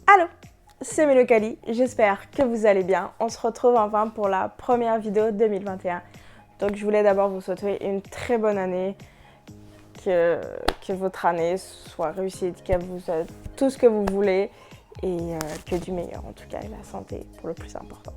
Allô, c'est Mélocali, j'espère que vous allez bien. On se retrouve enfin pour la première vidéo 2021. Donc je voulais d'abord vous souhaiter une très bonne année, que votre année soit réussite, que vous ayez tout ce que vous voulez et que du meilleur en tout cas, et la santé pour le plus important.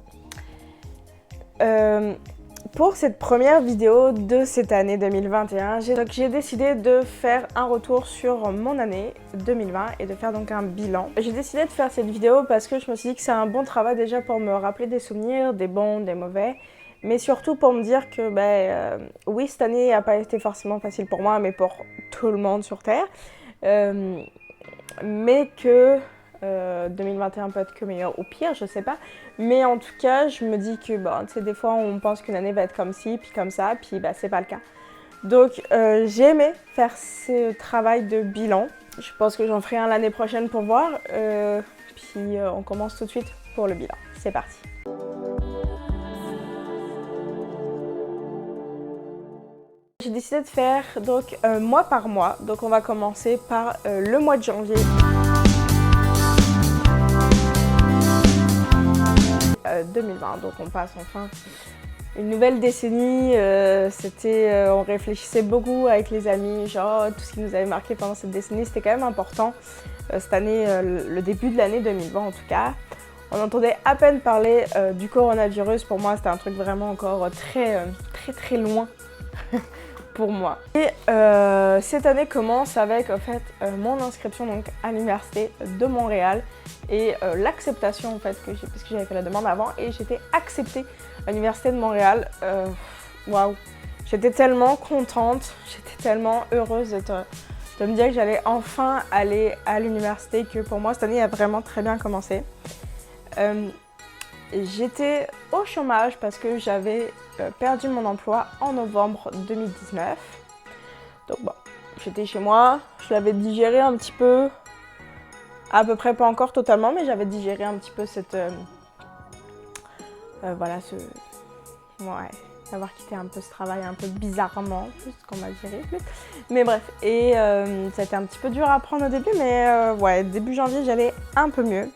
Pour cette première vidéo de cette année 2021, j'ai décidé de faire un retour sur mon année 2020 et de faire donc un bilan. J'ai décidé de faire cette vidéo parce que je me suis dit que c'est un bon travail déjà pour me rappeler des souvenirs, des bons, des mauvais, mais surtout pour me dire que oui, cette année n'a pas été forcément facile pour moi, mais pour tout le monde sur Terre, mais que 2021 peut être que meilleur ou pire, je sais pas. Mais en tout cas, je me dis que tu sais, des fois on pense qu'une année va être comme ci, puis comme ça, puis c'est pas le cas. Donc j'ai aimé faire ce travail de bilan. Je pense que j'en ferai un l'année prochaine pour voir. Puis on commence tout de suite pour le bilan. C'est parti. J'ai décidé de faire donc mois par mois. Donc on va commencer par le mois de janvier. 2020, donc on passe enfin une nouvelle décennie. On réfléchissait beaucoup avec les amis, genre tout ce qui nous avait marqué pendant cette décennie, c'était quand même important. Cette année, le début de l'année 2020 en tout cas, on entendait à peine parler du coronavirus. Pour moi, c'était un truc vraiment encore très loin pour moi. Et cette année commence avec en fait mon inscription donc à l'université de Montréal et l'acceptation en fait que j'ai, parce que j'avais fait la demande avant et j'étais acceptée à l'université de Montréal. Waouh, j'étais tellement contente, j'étais tellement heureuse de me dire que j'allais enfin aller à l'université, que pour moi cette année a vraiment très bien commencé. J'étais au chômage parce que j'avais perdu mon emploi en novembre 2019. Donc bon, j'étais chez moi, je l'avais digéré un petit peu, à peu près pas encore totalement, mais j'avais digéré un petit peu cette... d'avoir quitté un peu ce travail un peu bizarrement, plus qu'on m'a viré. Mais bref, et ça a été un petit peu dur à apprendre au début, mais début janvier j'allais un peu mieux.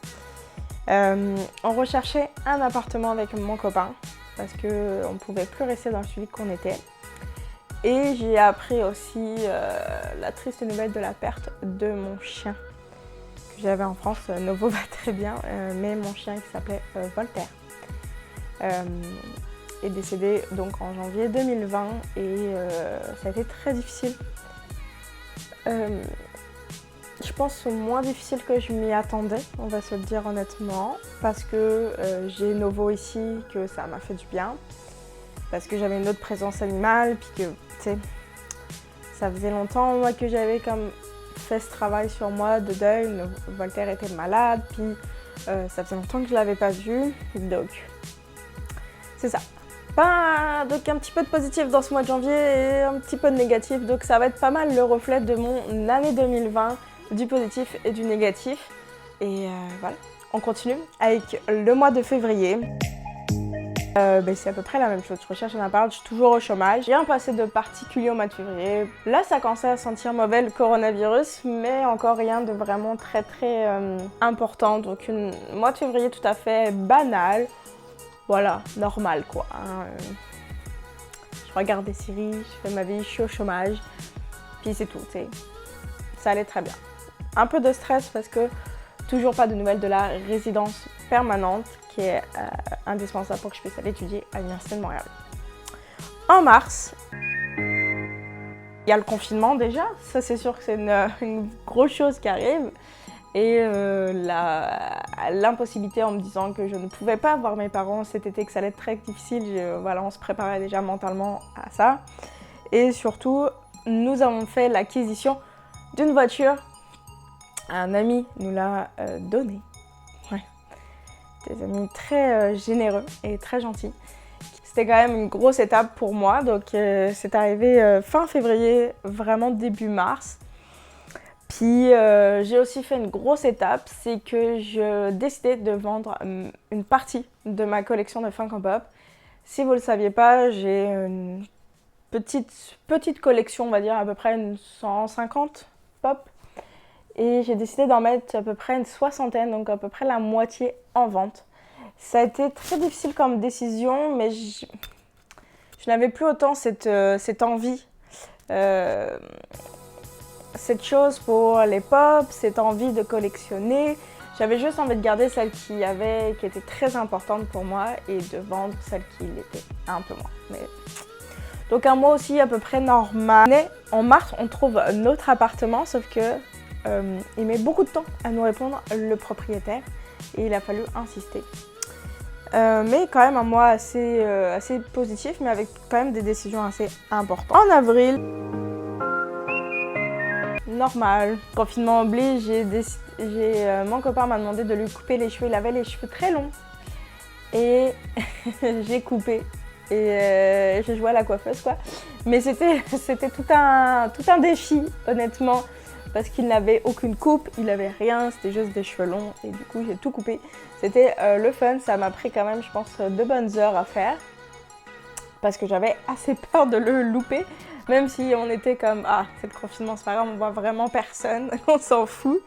On recherchait un appartement avec mon copain parce qu'on ne pouvait plus rester dans celui qu'on était. Et j'ai appris aussi la triste nouvelle de la perte de mon chien que j'avais en France. Novo va très bien, mais mon chien qui s'appelait Voltaire est décédé donc en janvier 2020 et ça a été très difficile. Je pense moins difficile que je m'y attendais, on va se le dire honnêtement, parce que j'ai Novo ici, que ça m'a fait du bien, parce que j'avais une autre présence animale, puis que, tu sais, ça faisait longtemps moi, que j'avais comme fait ce travail sur moi de deuil. Voltaire était malade, puis ça faisait longtemps que je l'avais pas vu, donc c'est ça. Donc un petit peu de positif dans ce mois de janvier et un petit peu de négatif, donc ça va être pas mal le reflet de mon année 2020, du positif et du négatif. Et voilà, on continue avec le mois de février. C'est à peu près la même chose, je recherche un appart, je suis toujours au chômage. Rien passé de particulier au mois de février. Là ça commençait à sentir mauvais le coronavirus, mais encore rien de vraiment très important. Donc un mois de février tout à fait banal. Voilà, normal quoi. Je regarde des séries, je fais ma vie, je suis au chômage, puis c'est tout, tu sais. Ça allait très bien. Un peu de stress parce que toujours pas de nouvelles de la résidence permanente qui est indispensable pour que je puisse aller étudier à l'Université de Montréal. En mars, il y a le confinement déjà, ça c'est sûr que c'est une grosse chose qui arrive. Et l'impossibilité en me disant que je ne pouvais pas voir mes parents cet été, que ça allait être très difficile. On se préparait déjà mentalement à ça. Et surtout, nous avons fait l'acquisition d'une voiture. Un ami nous l'a donnée. Ouais. Des amis très généreux et très gentils. C'était quand même une grosse étape pour moi. Donc c'est arrivé fin février, vraiment début mars. Puis j'ai aussi fait une grosse étape, c'est que je décidais de vendre une partie de ma collection de Funko Pop. Si vous ne le saviez pas, j'ai une petite collection, on va dire à peu près une 150 pop. Et j'ai décidé d'en mettre à peu près une soixantaine, donc à peu près la moitié en vente. Ça a été très difficile comme décision, mais je n'avais plus autant cette envie, cette chose pour les pop, cette envie de collectionner. J'avais juste envie de garder celle qui était très importante pour moi et de vendre celle qui l'était un peu moins. Mais... Donc un mois aussi à peu près normal. Mais en mars, on trouve notre appartement, sauf que il met beaucoup de temps à nous répondre, le propriétaire, et il a fallu insister. Mais quand même un mois assez positif, mais avec quand même des décisions assez importantes. En avril, normal, confinement oblige, mon copain m'a demandé de lui couper les cheveux. Il avait les cheveux très longs et j'ai coupé et j'ai joué à la coiffeuse quoi. Mais c'était tout un défi honnêtement parce qu'il n'avait aucune coupe, il n'avait rien, c'était juste des cheveux longs et du coup j'ai tout coupé. C'était le fun, ça m'a pris quand même je pense 2 bonnes heures à faire parce que j'avais assez peur de le louper. Même si on était comme « Ah, c'est le confinement, c'est pas grave, on voit vraiment personne, on s'en fout. »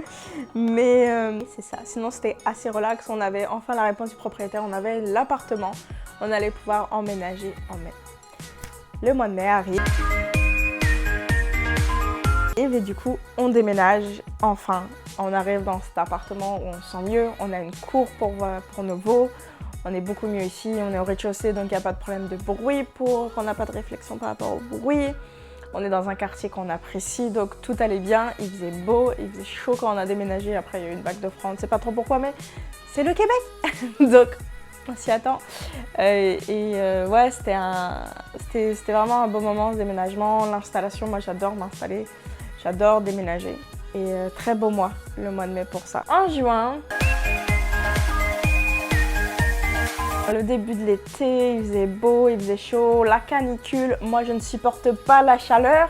Mais c'est ça, sinon c'était assez relax, on avait enfin la réponse du propriétaire, on avait l'appartement, on allait pouvoir emménager en mai. Le mois de mai arrive. Et du coup, on déménage, enfin, on arrive dans cet appartement où on se sent mieux, on a une cour pour nos veaux. On est beaucoup mieux ici, on est au rez-de-chaussée donc il n'y a pas de problème de bruit qu'on n'a pas de réflexion par rapport au bruit. On est dans un quartier qu'on apprécie donc tout allait bien, il faisait beau, il faisait chaud quand on a déménagé, après il y a eu une vague de froid, on ne sait pas trop pourquoi mais c'est le Québec donc on s'y attend. Ouais c'était vraiment un beau moment ce déménagement, l'installation, moi j'adore m'installer, j'adore déménager et très beau mois, le mois de mai pour ça. En juin, le début de l'été, il faisait beau, il faisait chaud, la canicule. Moi, je ne supporte pas la chaleur,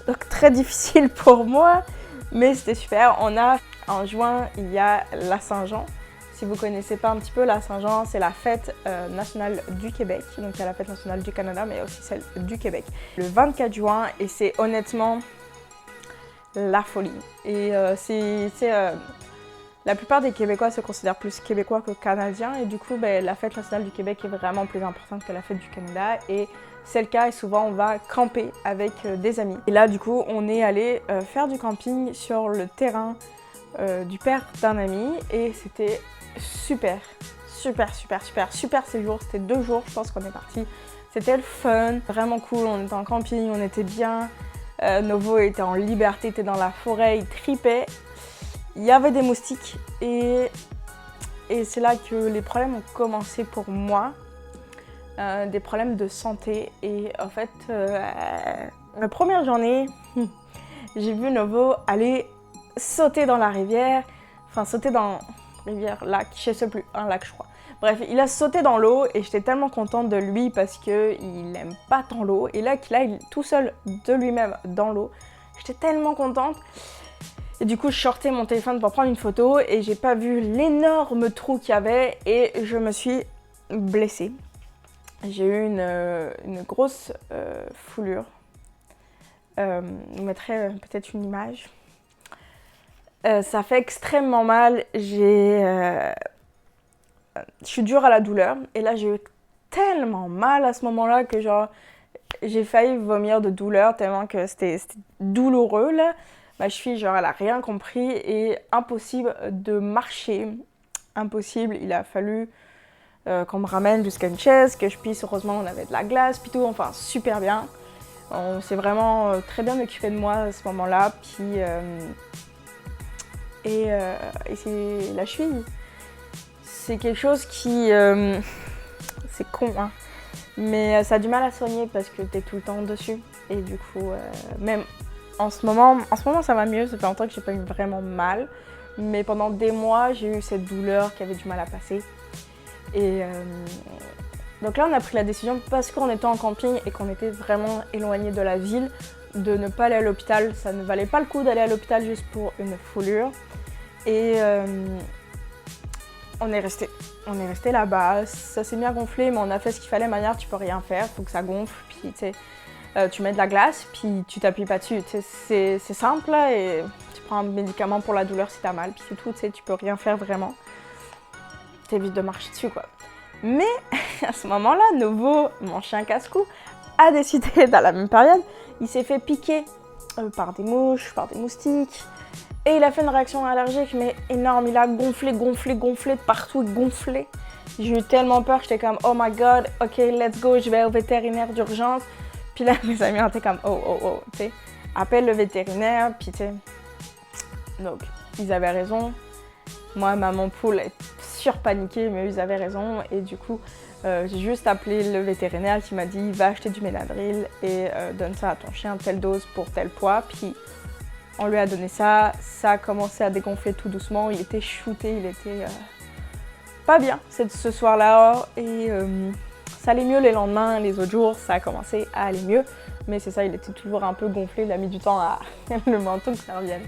donc très difficile pour moi, mais c'était super. En juin, il y a la Saint-Jean. Si vous ne connaissez pas un petit peu, la Saint-Jean, c'est la fête nationale du Québec. Donc, il y a la fête nationale du Canada, mais aussi celle du Québec. Le 24 juin, et c'est honnêtement la folie. Et la plupart des Québécois se considèrent plus Québécois que Canadiens et du coup, la fête nationale du Québec est vraiment plus importante que la fête du Canada et c'est le cas et souvent on va camper avec des amis. Et là du coup, on est allé faire du camping sur le terrain du père d'un ami et c'était super séjour. C'était 2 jours, je pense qu'on est parti. C'était le fun, vraiment cool, on était en camping, on était bien. Nos veaux étaient en liberté, étaient dans la forêt, ils tripaient. Il y avait des moustiques et c'est là que les problèmes ont commencé pour moi, des problèmes de santé. Et en fait, la première journée, j'ai vu Novo aller sauter dans la rivière, enfin sauter dans rivière, lac, je sais plus, un lac je crois. Bref, il a sauté dans l'eau et j'étais tellement contente de lui parce qu'il n'aime pas tant l'eau. Et là, qu'il aille tout seul de lui-même dans l'eau, j'étais tellement contente. Et du coup, je sortais mon téléphone pour prendre une photo et j'ai pas vu l'énorme trou qu'il y avait et je me suis blessée. J'ai eu une grosse foulure. Je vous mettrai peut-être une image. Ça fait extrêmement mal. Je suis dure à la douleur et là j'ai eu tellement mal à ce moment-là que genre j'ai failli vomir de douleur tellement que c'était douloureux là. Ma cheville, genre, elle a rien compris et impossible de marcher. Impossible, il a fallu qu'on me ramène jusqu'à une chaise, que je puisse, heureusement on avait de la glace, puis tout, enfin super bien. On s'est vraiment très bien occupé de moi à ce moment-là, puis et c'est la cheville. C'est quelque chose qui, c'est con hein, mais ça a du mal à soigner parce que t'es tout le temps dessus et du coup même en ce moment ça va mieux, ça fait longtemps que j'ai pas eu vraiment mal, mais pendant des mois j'ai eu cette douleur qui avait du mal à passer. Et donc là on a pris la décision parce qu'on était en camping et qu'on était vraiment éloigné de la ville de ne pas aller à l'hôpital. Ça ne valait pas le coup d'aller à l'hôpital juste pour une foulure. Et on est resté là-bas, ça s'est bien gonflé mais on a fait ce qu'il fallait, manière tu peux rien faire, faut que ça gonfle, puis tu sais. tu mets de la glace, puis tu t'appuies pas dessus. C'est simple là, et tu prends un médicament pour la douleur si t'as mal, puis c'est tout, tu peux rien faire vraiment. T'évites de marcher dessus quoi. Mais à ce moment-là, Novo, mon chien casse-cou, a décidé dans la même période, il s'est fait piquer par des mouches, par des moustiques. Et il a fait une réaction allergique, mais énorme. Il a gonflé de partout, gonflé. J'ai eu tellement peur, j'étais comme oh my god, ok, let's go, je vais au vétérinaire d'urgence. Puis là, mes amis étaient comme oh, tu sais, appelle le vétérinaire, puis tu sais. Donc, ils avaient raison. Moi, maman poule est surpaniquée, mais ils avaient raison. Et du coup, j'ai juste appelé le vétérinaire qui m'a dit va acheter du Benadryl et donne ça à ton chien, telle dose pour tel poids. Puis on lui a donné ça, ça a commencé à dégonfler tout doucement. Il était shooté, il était pas bien ce soir-là. Et ça allait mieux les lendemains, les autres jours, ça a commencé à aller mieux. Mais c'est ça, il était toujours un peu gonflé, il a mis du temps à le menton que ça revienne.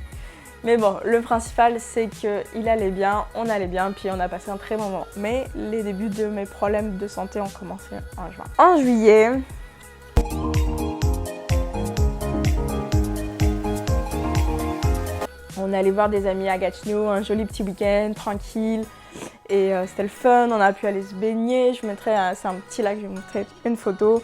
Mais bon, le principal, c'est qu'il allait bien, on allait bien, puis on a passé un très bon moment. Mais les débuts de mes problèmes de santé ont commencé en juin. En juillet, on est allé voir des amis à Gatineau, un joli petit week-end, tranquille. Et c'était le fun, on a pu aller se baigner. C'est un petit lac, je vais vous montrer une photo.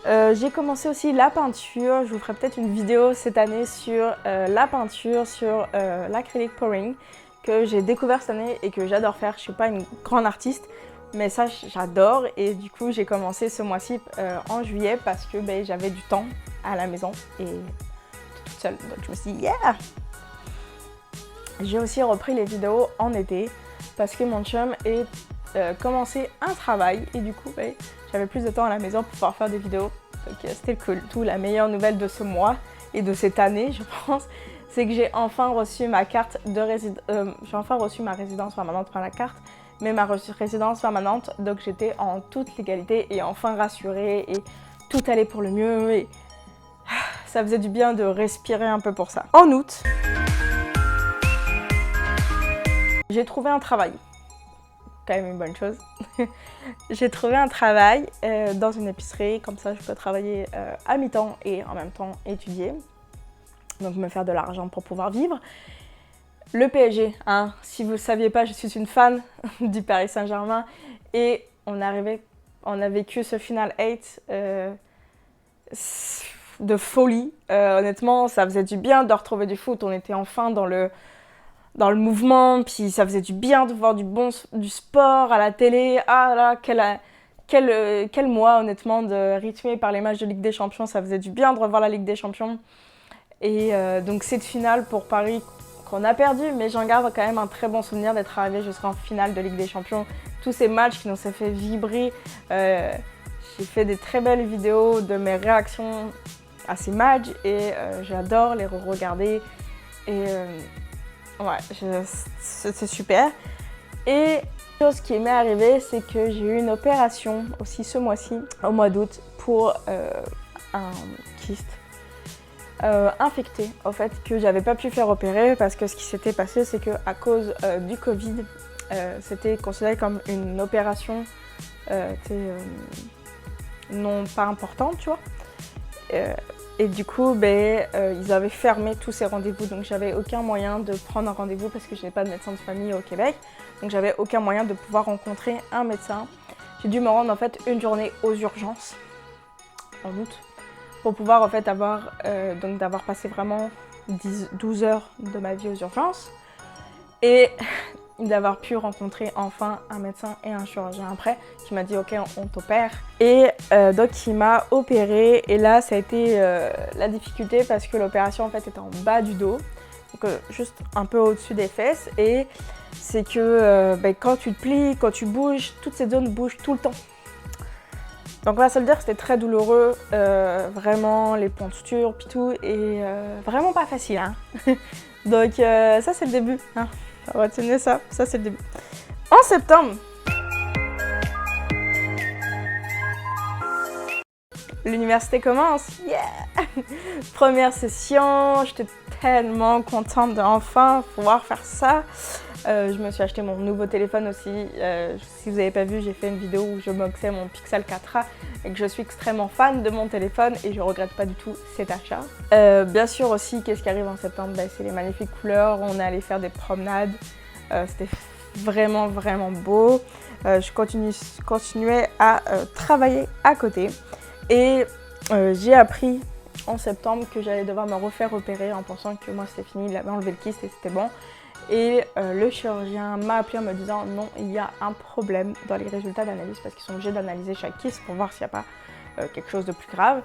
J'ai commencé aussi la peinture, je vous ferai peut-être une vidéo cette année sur la peinture, sur l'acrylic pouring que j'ai découvert cette année et que j'adore faire. Je suis pas une grande artiste, mais ça j'adore et du coup j'ai commencé ce mois-ci en juillet parce que j'avais du temps à la maison et toute seule, donc je me suis dit yeah! J'ai aussi repris les vidéos en été parce que mon chum a commencé un travail et du coup j'avais plus de temps à la maison pour pouvoir faire des vidéos. Donc c'était cool. La meilleure nouvelle de ce mois et de cette année, je pense, c'est que j'ai enfin reçu ma carte de j'ai enfin reçu ma résidence permanente, pas la carte, mais ma résidence permanente. Donc j'étais en toute légalité et enfin rassurée et tout allait pour le mieux et ça faisait du bien de respirer un peu pour ça. En août, j'ai trouvé un travail. Quand même une bonne chose. J'ai trouvé un travail dans une épicerie, comme ça je peux travailler à mi-temps et en même temps étudier. Donc me faire de l'argent pour pouvoir vivre. Le PSG, hein, si vous ne saviez pas, je suis une fan du Paris Saint-Germain et on a vécu ce final 8 de folie. Honnêtement, ça faisait du bien de retrouver du foot, on était enfin dans le mouvement, puis ça faisait du bien de voir du sport à la télé. Ah là, quel mois honnêtement de rythmé par les matchs de Ligue des Champions, ça faisait du bien de revoir la Ligue des Champions. Et donc cette finale pour Paris qu'on a perdu, mais j'en garde quand même un très bon souvenir d'être arrivé jusqu'en finale de Ligue des Champions. Tous ces matchs qui nous ont fait vibrer, j'ai fait des très belles vidéos de mes réactions à ces matchs et j'adore les re-regarder. Et ouais, c'est super. Et chose qui m'est arrivée, c'est que j'ai eu une opération aussi ce mois-ci, au mois d'août, pour un kyste infecté, au fait, que j'avais pas pu faire opérer parce que ce qui s'était passé, c'est qu'à cause du Covid, c'était considéré comme une opération non pas importante, tu vois. Et du coup, ils avaient fermé tous ces rendez-vous, donc j'avais aucun moyen de prendre un rendez-vous parce que je n'ai pas de médecin de famille au Québec. Donc j'avais aucun moyen de pouvoir rencontrer un médecin. J'ai dû me rendre en fait une journée aux urgences en août pour pouvoir en fait d'avoir passé vraiment 12 heures de ma vie aux urgences et d'avoir pu rencontrer enfin un médecin et un chirurgien après qui m'a dit ok on t'opère et donc il m'a opéré et là ça a été la difficulté parce que l'opération en fait était en bas du dos donc juste un peu au-dessus des fesses et c'est que quand tu te plies, quand tu bouges, toutes ces zones bougent tout le temps. Donc on va se le dire, c'était très douloureux, vraiment les pointures puis tout et vraiment pas facile hein. Donc ça c'est le début hein. Retenez ça c'est le début. En septembre, l'université commence, yeah! Première session, j'étais tellement contente d'enfin pouvoir faire ça. Je me suis acheté mon nouveau téléphone aussi. Si vous n'avez pas vu, j'ai fait une vidéo où je moxais mon Pixel 4a et que je suis extrêmement fan de mon téléphone et je regrette pas du tout cet achat. Bien sûr aussi, qu'est-ce qui arrive en septembre? C'est les magnifiques couleurs. On est allé faire des promenades. C'était vraiment beau. Je continuais à travailler à côté et j'ai appris en septembre que j'allais devoir me refaire opérer en pensant que moi c'était fini, il avait enlevé le kyste et c'était bon. Et le chirurgien m'a appelé en me disant non, il y a un problème dans les résultats d'analyse parce qu'ils sont obligés d'analyser chaque kyste pour voir s'il n'y a pas quelque chose de plus grave.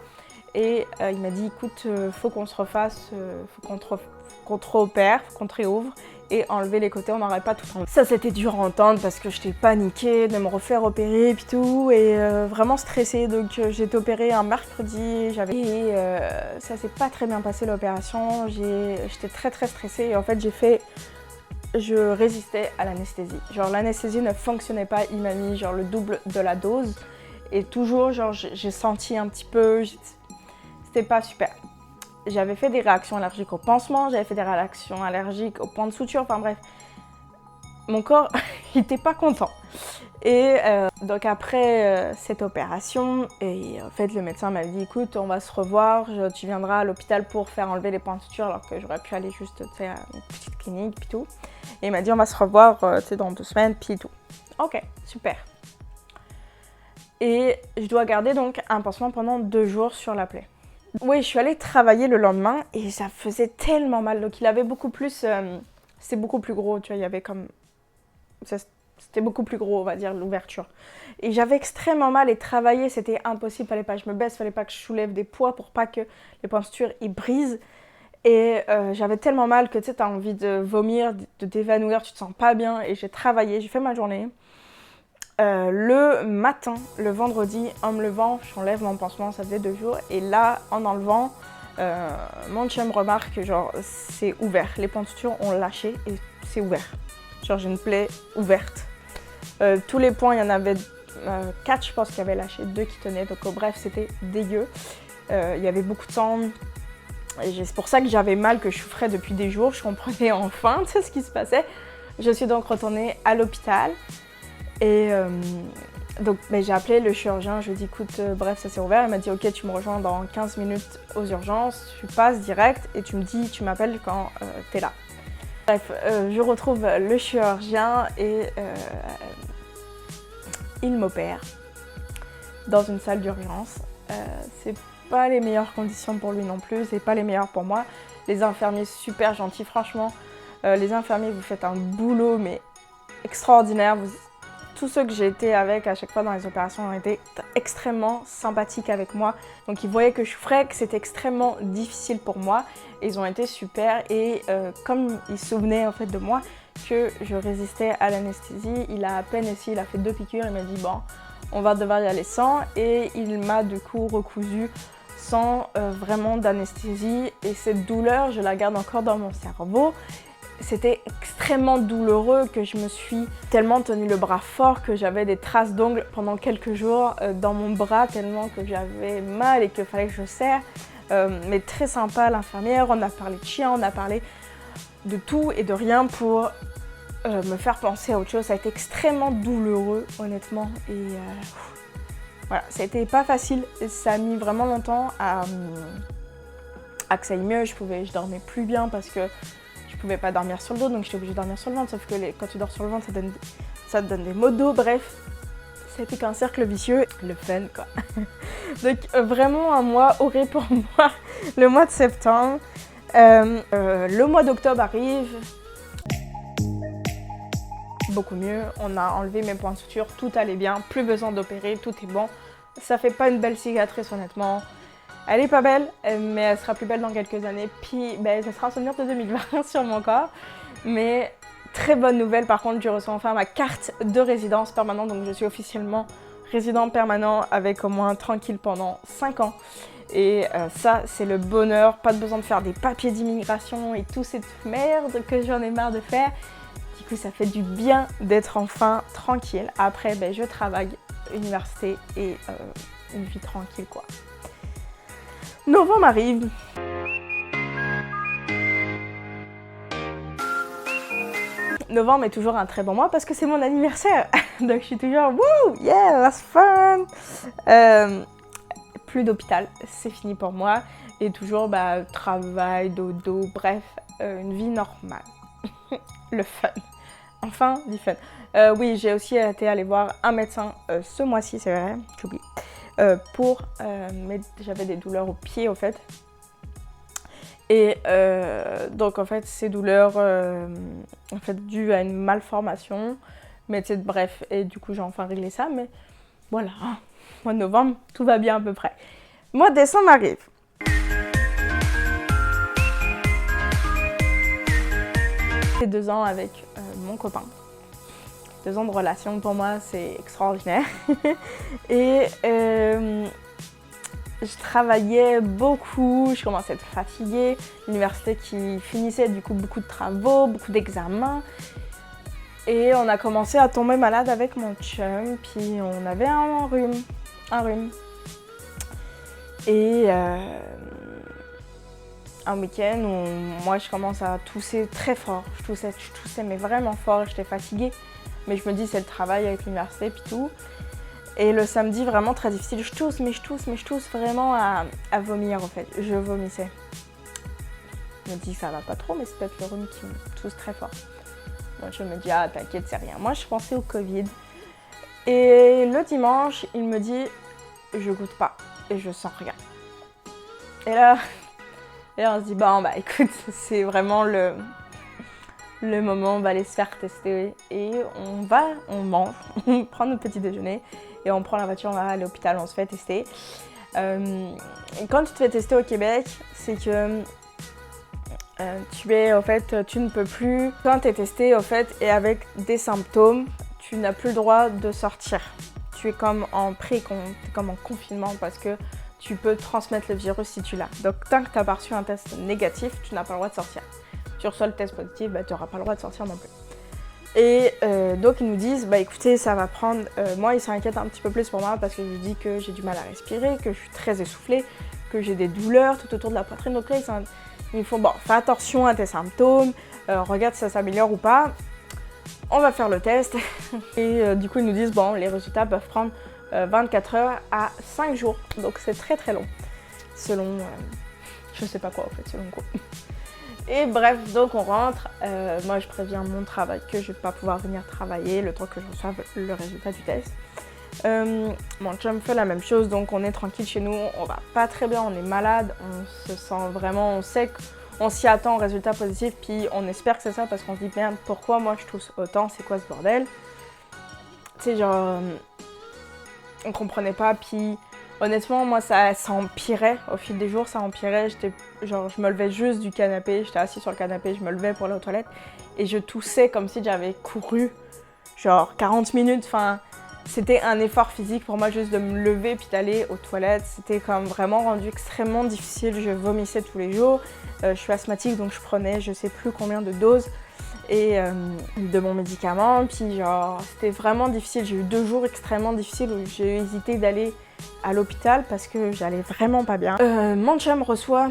Et il m'a dit écoute, faut qu'on se refasse, faut qu'on te réopère, faut qu'on te réouvre et enlever les côtés, on n'aurait pas tout enlevé. Ça c'était dur à entendre parce que j'étais paniquée de me refaire opérer et puis tout et vraiment stressée. Donc j'ai été opérée un mercredi, ça s'est pas très bien passé l'opération. J'étais très stressée et en fait je résistais à l'anesthésie. Genre l'anesthésie ne fonctionnait pas, il m'a mis genre le double de la dose et toujours genre j'ai senti un petit peu, c'était pas super. J'avais fait des réactions allergiques au pansement, j'avais fait des réactions allergiques au point de suture, enfin bref. Mon corps, il était pas content. Et donc après cette opération, et en fait le médecin m'avait dit écoute, on va se revoir, tu viendras à l'hôpital pour faire enlever les points de suture alors que j'aurais pu aller juste à une petite clinique puis tout. Et il m'a dit on va se revoir dans 2 semaines puis tout. Ok, super. Et je dois garder donc un pansement pendant 2 jours sur la plaie. Oui, je suis allée travailler le lendemain et ça faisait tellement mal. Donc il avait beaucoup plus, c'était beaucoup plus gros, tu vois, il y avait comme, c'était beaucoup plus gros, on va dire, l'ouverture. Et j'avais extrêmement mal et travailler, c'était impossible, fallait pas que je me baisse, fallait pas que je soulève des poids pour pas que les points de suture ils brisent. Et j'avais tellement mal que tu sais, t'as envie de vomir, de t'évanouir, tu te sens pas bien. Et j'ai travaillé, j'ai fait ma journée. Le matin, le vendredi, en me levant, j'enlève mon pansement, ça faisait 2 jours. Et là, en enlevant, mon chum remarque que genre c'est ouvert. Les points de suture ont lâché et c'est ouvert. Genre j'ai une plaie ouverte. Tous les points, il y en avait 4, je pense, qui avaient lâché, 2 qui tenaient. Donc bref, c'était dégueu. Il y avait beaucoup de sang. Et c'est pour ça que j'avais mal, que je souffrais depuis des jours. Je comprenais enfin ce qui se passait. Je suis donc retournée à l'hôpital. Et donc j'ai appelé le chirurgien, je lui ai dit écoute, bref ça s'est ouvert, il m'a dit ok tu me rejoins dans 15 minutes aux urgences, tu passes direct et tu me dis, tu m'appelles quand t'es là. Bref, je retrouve le chirurgien et il m'opère dans une salle d'urgence. C'est pas les meilleures conditions pour lui non plus, c'est pas les meilleures pour moi. Les infirmiers super gentils, franchement, les infirmiers vous faites un boulot mais extraordinaire. Tous ceux que j'ai été avec à chaque fois dans les opérations ont été extrêmement sympathiques avec moi. Donc ils voyaient que je souffrais, que c'était extrêmement difficile pour moi. Et ils ont été super et comme ils se souvenaient en fait de moi que je résistais à l'anesthésie, il a à peine essayé, il a fait 2 piqûres, il m'a dit bon, on va devoir y aller sans. Et il m'a du coup recousu sans vraiment d'anesthésie. Et cette douleur, je la garde encore dans mon cerveau. C'était extrêmement douloureux que je me suis tellement tenu le bras fort que j'avais des traces d'ongles pendant quelques jours dans mon bras tellement que j'avais mal et qu'il fallait que je serre. Mais très sympa l'infirmière, on a parlé de chien, on a parlé de tout et de rien pour me faire penser à autre chose. Ça a été extrêmement douloureux honnêtement et voilà, ça a été pas facile. Ça a mis vraiment longtemps à que ça aille mieux. Je dormais plus bien parce que je pouvais pas dormir sur le dos, donc j'étais obligée de dormir sur le ventre, sauf que quand tu dors sur le ventre, ça te donne des maux de dos, bref. Ça a été qu'un cercle vicieux, le fun quoi. Donc vraiment un mois horrible pour moi, le mois de septembre. Le mois d'octobre arrive, beaucoup mieux, on a enlevé mes points de suture, tout allait bien, plus besoin d'opérer, tout est bon. Ça fait pas une belle cicatrice honnêtement. Elle est pas belle, mais elle sera plus belle dans quelques années. Puis ça sera un souvenir de 2020 sur mon corps. Mais très bonne nouvelle, par contre, je reçois enfin ma carte de résidence permanente. Donc je suis officiellement résident permanent avec au moins tranquille pendant 5 ans. Et ça, c'est le bonheur. Pas de besoin de faire des papiers d'immigration et toute cette merde que j'en ai marre de faire. Du coup, ça fait du bien d'être enfin tranquille. Après, je travaille, université et une vie tranquille quoi. Novembre arrive. novembre est toujours un très bon mois parce que c'est mon anniversaire. Donc je suis toujours wouh, yeah, that's fun. Plus d'hôpital, c'est fini pour moi. Et toujours travail, dodo, bref, une vie normale. Le fun. Enfin, du fun. Oui, j'ai aussi été aller voir un médecin ce mois-ci, c'est vrai, j'oublie. J'avais des douleurs au pied, au fait. Et donc, en fait, ces douleurs, dues à une malformation. Mais bref, et du coup, j'ai enfin réglé ça. Mais voilà, mois de novembre, tout va bien à peu près. Mois de décembre arrive. J'ai 2 ans avec mon copain. 2 ans de relation, pour moi, c'est extraordinaire. Et je travaillais beaucoup, je commençais à être fatiguée. L'université qui finissait, du coup, beaucoup de travaux, beaucoup d'examens. Et on a commencé à tomber malade avec mon chum, puis on avait un rhume. Et un week-end où moi je commence à tousser très fort. Je toussais mais vraiment fort, j'étais fatiguée. Mais je me dis c'est le travail avec l'université puis tout. Et le samedi vraiment très difficile, je tousse vraiment à vomir en fait. Je vomissais. Je me dis ça va pas trop mais c'est peut-être le rhume qui me tousse très fort. Moi je me dis ah t'inquiète c'est rien. Moi je pensais au Covid. Et le dimanche il me dit je goûte pas et je sens rien. Et là on se dit bon écoute c'est vraiment le moment, on va aller se faire tester et on mange, on prend notre petit déjeuner et on prend la voiture, on va à l'hôpital, on se fait tester. Et quand tu te fais tester au Québec, c'est que tu ne peux plus, quand tu es testé et avec des symptômes, tu n'as plus le droit de sortir. Tu es comme en confinement parce que tu peux transmettre le virus si tu l'as. Donc tant que tu n'as pas reçu un test négatif, tu n'as pas le droit de sortir. Tu reçois le test positif, tu n'auras pas le droit de sortir non plus. Et donc ils nous disent, écoutez, ça va prendre... moi, ils s'inquiètent un petit peu plus pour moi parce que je dis que j'ai du mal à respirer, que je suis très essoufflée, que j'ai des douleurs tout autour de la poitrine. Donc là, ils font, fais attention à tes symptômes, regarde si ça s'améliore ou pas. On va faire le test. Et du coup, ils nous disent, les résultats peuvent prendre 24 heures à 5 jours. Donc c'est très très long. Selon... je sais pas quoi en fait, selon quoi. Et bref, donc on rentre. Moi, je préviens mon travail que je ne vais pas pouvoir venir travailler le temps que je reçoive le résultat du test. Mon chum fait la même chose, donc on est tranquille chez nous. On va pas très bien, on est malade. On se sent vraiment, on sait qu'on s'y attend au résultat positif. Puis on espère que c'est ça parce qu'on se dit merde, pourquoi moi je tousse autant? C'est quoi ce bordel? Tu sais, genre, on comprenait pas. Puis honnêtement, moi, ça empirait. Au fil des jours, ça empirait. Je me levais juste du canapé. J'étais assise sur le canapé, je me levais pour aller aux toilettes. Et je toussais comme si j'avais couru, 40 minutes. Enfin, c'était un effort physique pour moi juste de me lever puis d'aller aux toilettes. C'était comme vraiment rendu extrêmement difficile. Je vomissais tous les jours. Je suis asthmatique, donc je prenais je sais plus combien de doses de mon médicament. Puis c'était vraiment difficile. J'ai eu 2 jours extrêmement difficiles où j'ai hésité d'aller à l'hôpital parce que j'allais vraiment pas bien. Mon chum reçoit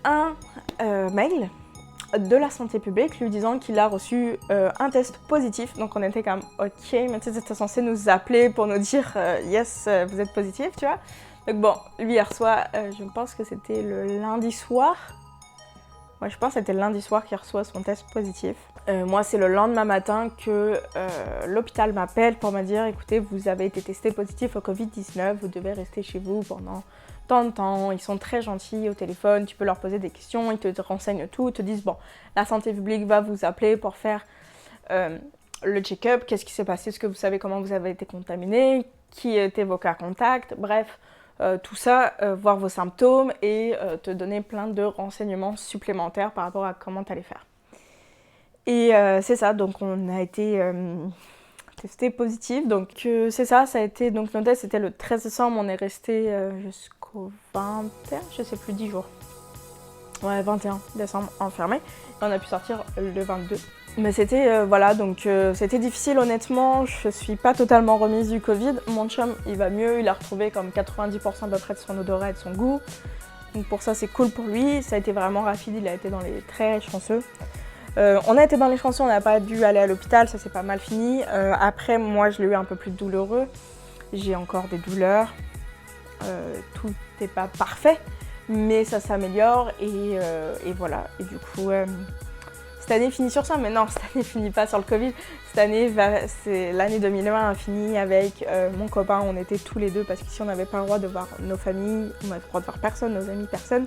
un mail de la santé publique lui disant qu'il a reçu un test positif. Donc on était comme ok, mais tu sais, c'était censé nous appeler pour nous dire yes, vous êtes positif, tu vois. Donc lui il reçoit, je pense que c'était le lundi soir. Ouais, je pense que c'était le lundi soir qu'il reçoit son test positif. Moi, c'est le lendemain matin que l'hôpital m'appelle pour me dire écoutez, vous avez été testé positif au Covid-19, vous devez rester chez vous pendant tant de temps. Ils sont très gentils au téléphone, tu peux leur poser des questions, ils te renseignent tout, ils te disent la santé publique va vous appeler pour faire le check-up, qu'est-ce qui s'est passé, est-ce que vous savez comment vous avez été contaminé, qui étaient vos cas contacts, bref. Tout ça, voir vos symptômes et te donner plein de renseignements supplémentaires par rapport à comment tu allais faire. Et c'est ça, donc on a été testé positif. Donc c'est ça, ça a été, donc notre test c'était le 13 décembre, on est resté jusqu'au 21, je sais plus, 10 jours. Ouais, 21 décembre enfermé. Et on a pu sortir le 22. Mais c'était, c'était difficile honnêtement, je suis pas totalement remise du Covid. Mon chum, il va mieux, il a retrouvé comme 90% à peu près de son odorat et de son goût. Donc pour ça, c'est cool pour lui. Ça a été vraiment rapide, il a été dans les très chanceux. On a été dans les chansons, on n'a pas dû aller à l'hôpital, ça s'est pas mal fini. Après, moi, je l'ai eu un peu plus douloureux. J'ai encore des douleurs. Tout n'est pas parfait, mais ça s'améliore et voilà. Et du coup, cette année finit sur ça, mais non, cette année finit pas sur le Covid. Cette année, c'est l'année 2020 a fini avec mon copain, on était tous les deux parce qu'ici on n'avait pas le droit de voir nos familles, on n'avait le droit de voir personne, nos amis, personne.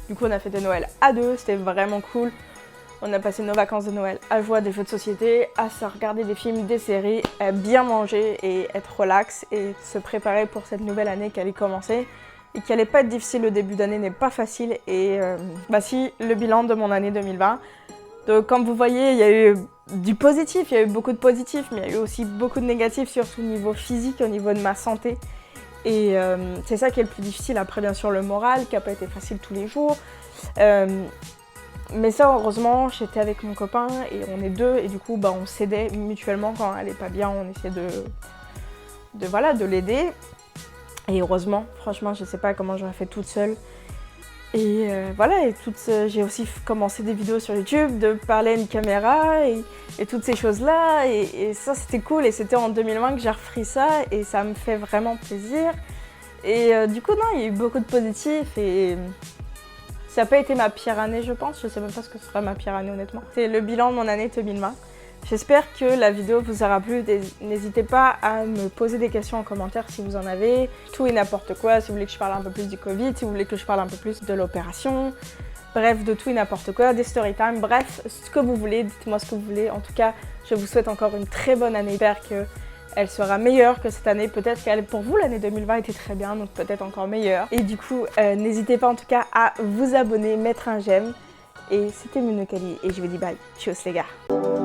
Du coup, on a fait des Noëls à deux, c'était vraiment cool. On a passé nos vacances de Noël à jouer à des jeux de société, à se regarder des films, des séries, à bien manger et être relax et se préparer pour cette nouvelle année qui allait commencer et qui allait pas être difficile. Le début d'année n'est pas facile et si, le bilan de mon année 2020. Donc comme vous voyez, il y a eu du positif, il y a eu beaucoup de positifs, mais il y a eu aussi beaucoup de négatifs, surtout au niveau physique, au niveau de ma santé. Et c'est ça qui est le plus difficile. Après, bien sûr, le moral, qui n'a pas été facile tous les jours. Mais ça, heureusement, j'étais avec mon copain et on est deux. Et du coup, on s'aidait mutuellement quand elle n'est pas bien. On essayait de l'aider. Et heureusement, franchement, je ne sais pas comment j'aurais fait toute seule. Et voilà, et j'ai aussi commencé des vidéos sur YouTube, de parler à une caméra et toutes ces choses-là. Et ça, c'était cool. Et c'était en 2020 que j'ai repris ça et ça me fait vraiment plaisir. Et du coup, non, il y a eu beaucoup de positifs et ça n'a pas été ma pire année, je pense. Je sais même pas ce que sera ma pire année, honnêtement. C'est le bilan de mon année 2020. J'espère que la vidéo vous aura plu. N'hésitez pas à me poser des questions en commentaire si vous en avez. Tout et n'importe quoi, si vous voulez que je parle un peu plus du Covid, si vous voulez que je parle un peu plus de l'opération. Bref, de tout et n'importe quoi, des story time, bref, ce que vous voulez, dites-moi ce que vous voulez. En tout cas, je vous souhaite encore une très bonne année. J'espère qu'elle sera meilleure que cette année. Peut-être qu'elle, pour vous, l'année 2020 était très bien, donc peut-être encore meilleure. Et du coup, n'hésitez pas en tout cas à vous abonner, mettre un j'aime. Et c'était Mounokali et je vous dis bye. Tchuss les gars.